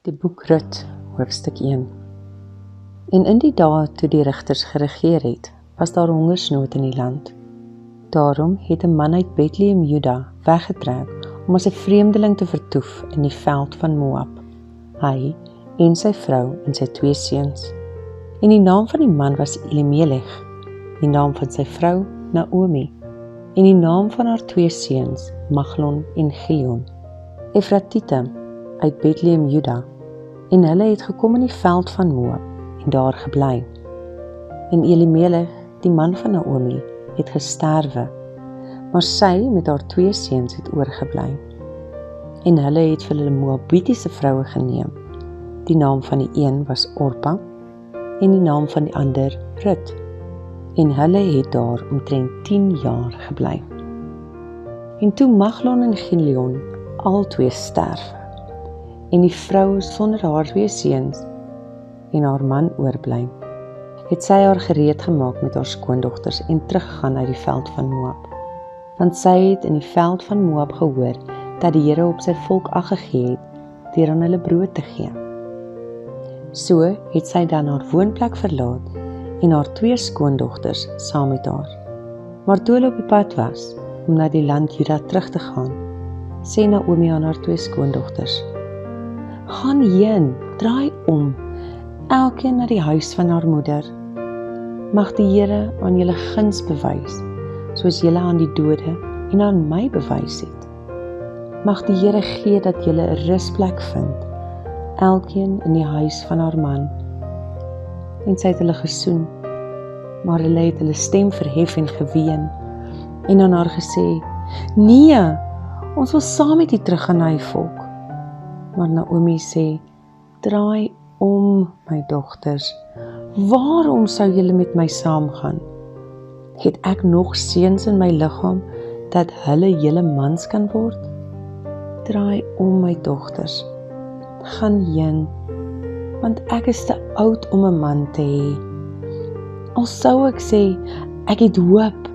Die boek Rut, hoofstuk 1. En in die dae toe die rigters geregeer het, was daar hongersnood in die land. Daarom het 'n man uit Bethlehem Juda weggetrek om as 'n vreemdeling te vertoef in die veld van Moab. Hy en sy vrou en sy 2 seuns. En die naam van die man was Elimelech, die naam van sy vrou Naomi, en die naam van haar 2 seuns Maglon en Chilion, Efratite uit Bethlehem Juda, en hulle het gekom in die veld van Moab en daar gebly. En Elimelech, die man van Naomi, het gesterwe, maar sy met haar 2 seuns het oorgebly. En hulle het vir hulle Moabitiese vroue geneem. Die naam van die een was Orpa en die naam van die ander Rut. En hulle het daar omtrent 10 jaar gebly. En toe Maglon en Chilion albei sterwe, en die vrou sonder haar 2 seuns en haar man oorbly, het sy haar gereed gemaak met haar skoondogters en teruggegaan uit die veld van Moab. Want sy het in die veld van Moab gehoor dat die Here op sy volk ag gegee het deur aan hulle brood te gee. So het sy dan haar woonplek verlaat en haar 2 skoondogters saam met haar. Maar toe hulle op die pad was om na die land Juda terug te gaan, sê Naomi aan haar 2 skoondogters: "Gaan heen, draai om, elkeen na die huis van haar moeder. Mag die Here aan julle guns bewys, soos julle aan die dode en aan my bewys het. Mag die Here gee dat julle 'n rusplek vind, elkeen in die huis van haar man." En sy het hulle gesoen, maar hulle het hulle stem verhef en geween, en aan haar gesê: "Nee, ons wil saam met u teruggaan na die volk." Maar Naomi sê: "Draai om, my dogters, waarom sou julle met my saamgaan? Het ek nog seuns in my liggaam, dat hulle julle mans kan word? Draai om, my dogters, gaan heen, want ek is te oud om 'n man te hê. Al sou ek sê, ek het hoop,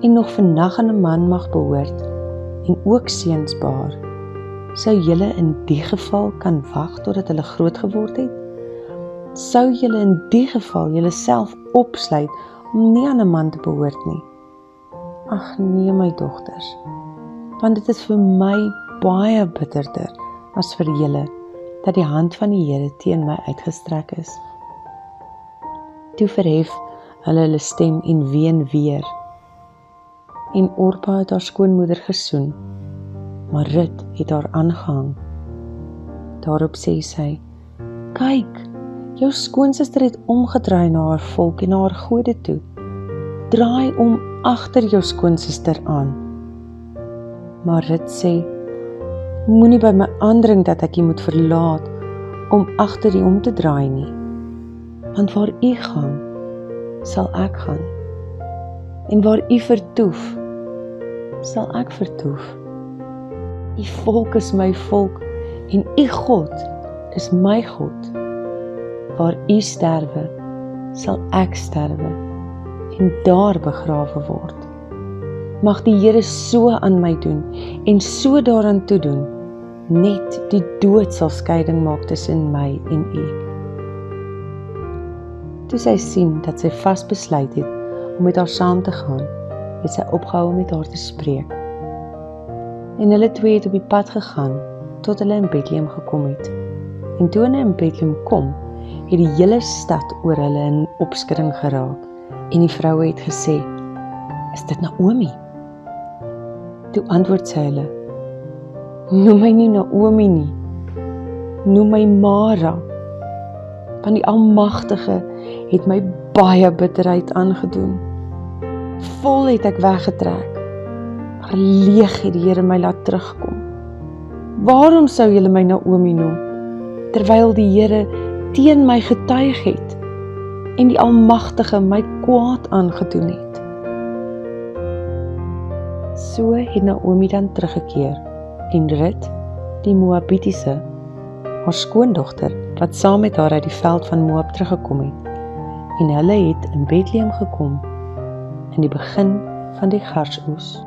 en nog vannag aan 'n man mag behoort, en ook seuns baar, sou julle in die geval kan wag totdat hulle groot geword het? Sou julle in die geval julle self opsluit om nie aan 'n man te behoort nie? Ag nee, my dogters, want dit is vir my baie bitterder as vir julle, dat die hand van die Here teen my uitgestrek is." Toe verhef hulle stem en ween weer. En Orpa het haar skoonmoeder gesoen, maar Rut het haar aangehang. Daarop sê sy: "Kyk, jou skoonsister het omgedraai na haar volk en na haar gode toe. Draai om agter jou skoonsister aan." Maar Rut sê: "Moenie by my aandring dat ek u moet verlaat om agter u om te draai nie. Want waar u gaan, sal ek gaan. En waar u vertoef, sal ek vertoef. U volk is my volk en u God is my God. Waar u sterwe, sal ek sterwe en daar begrawe word. Mag die Here so aan my doen en so daaraan toe doen, net die dood sal skeiding maak tussen my en u." Toe sy sien dat sy vas besluit het om met haar saam te gaan, het sy opgehou om met haar te spreek. En hulle 2 het op die pad gegaan, tot hulle in Bethlehem gekom het. En toe hulle in Bethlehem kom, het die hele stad oor hulle in opskudding geraak, en die vroue het gesê: "Is dit Naomi?" Toe antwoord sy hulle: "Noem my nie Naomi nie, noem my Mara, want die Almagtige het my baie bitterheid aangedoen. Vol het ek weggetrek, maar leeg het die Here my laat terugkom. Waarom sou julle my Naomi noem, terwyl die Here teen my getuig het en die Almagtige my kwaad aangedoen het?" So het Naomi dan teruggekeer, en Rut, die Moabitiese, haar skoondogter, wat saam met haar uit die veld van Moab teruggekom het, en hulle het in Bethlehem gekom, in die begin van die garsoes.